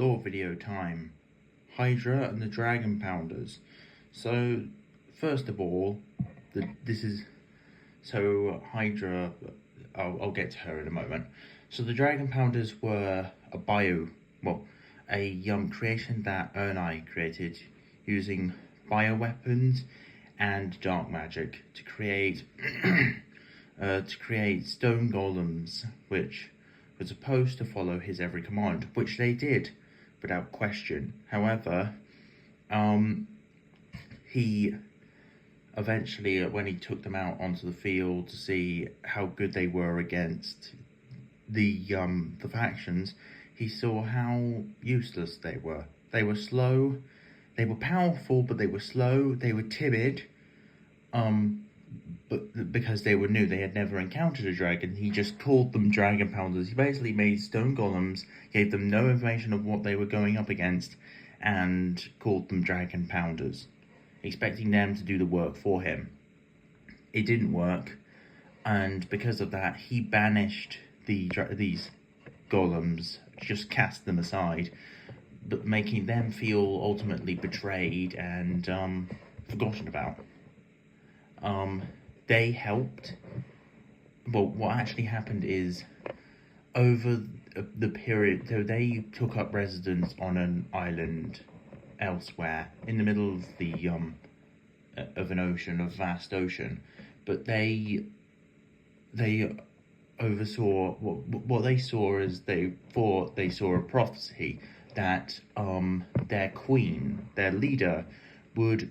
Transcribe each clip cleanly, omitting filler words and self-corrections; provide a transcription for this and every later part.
lore video time. Hydra and the Dragon Pounders. So, first of all, Hydra, I'll get to her in a moment. So the Dragon Pounders were a creation that Ernai created using bioweapons and dark magic to create stone golems, which were supposed to follow his every command, which they did without question. However, he eventually, when he took them out onto the field to see how good they were against the factions, he saw how useless they were. They were slow, they were powerful, but they were slow, they were timid, but because they were new, they had never encountered a dragon, he just called them Dragon Pounders. He basically made stone golems, gave them no information of what they were going up against, and called them Dragon Pounders, expecting them to do the work for him. It didn't work, and because of that, he banished these golems, just cast them aside, but making them feel ultimately betrayed and forgotten about. They helped. Well, what actually happened is, over the period, so they took up residence on an island elsewhere in the middle of of an ocean, a vast ocean, but they oversaw what they saw is they thought they saw a prophecy that their queen, their leader, would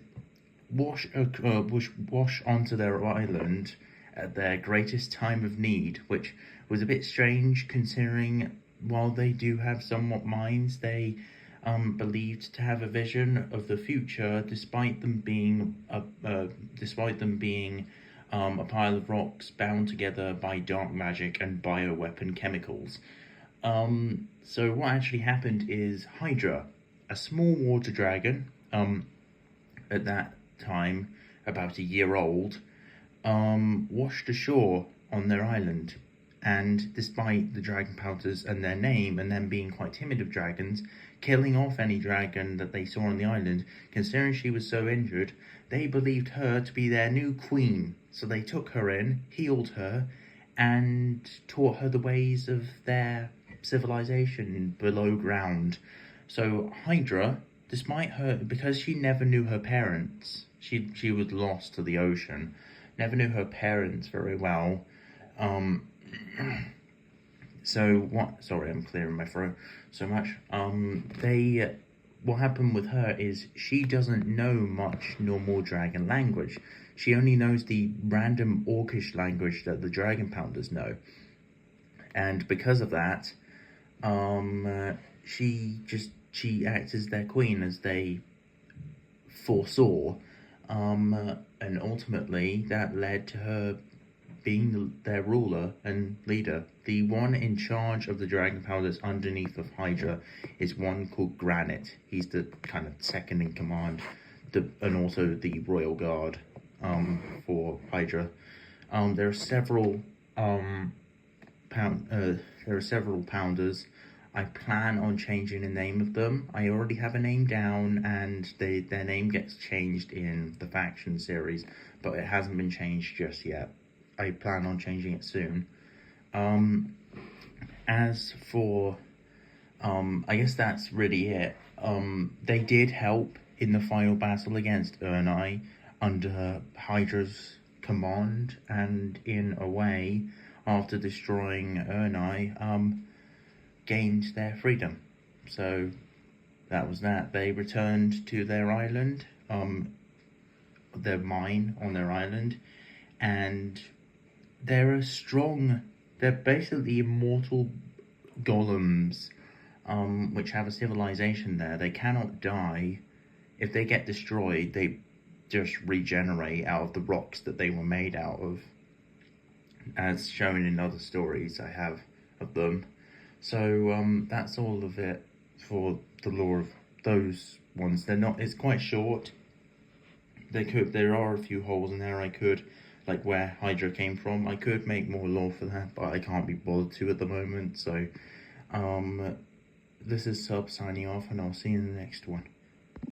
wash onto their island at their greatest time of need, which was a bit strange considering while they do have somewhat minds, they believed to have a vision of the future, despite them being a pile of rocks bound together by dark magic and bioweapon chemicals. So what actually happened is Hydra, a small water dragon, at that time about a year old, washed ashore on their island, and despite the Dragon Pounders and their name and them being quite timid of dragons, killing off any dragon that they saw on the island, considering she was so injured, they believed her to be their new queen. So they took her in, healed her, and taught her the ways of their civilization below ground. So Hydra, despite her, because she never knew her parents, she was lost to the ocean, never knew her parents very well. Sorry, I'm clearing my throat so much. What happened with her is she doesn't know much normal dragon language. She only knows the random orcish language that the Dragon Pounders know. And because of that, she acts as their queen, as they foresaw, and ultimately that led to her being their ruler and leader. The one in charge of the Dragon Pounders underneath of Hydra is one called Granite. He's the kind of second in command, and also the Royal Guard for Hydra. There are several Pounders. I plan on changing the name of them. I already have a name down, and their name gets changed in the faction series, but it hasn't been changed just yet. I plan on changing it soon. As for, I guess that's really it. They did help in the final battle against Ernai under Hydra's command, and in a way, after destroying Ernai, gained their freedom. So that was that. They returned to their island, their mine on their island, and they're basically immortal golems, which have a civilization there. They cannot die. If they get destroyed, they just regenerate out of the rocks that they were made out of, as shown in other stories I have of them. So that's all of it for the lore of those ones. It's quite short. There are a few holes in there. Like where Hydra came from, I could make more lore for that, but I can't be bothered to at the moment. So this is Sub signing off, and I'll see you in the next one.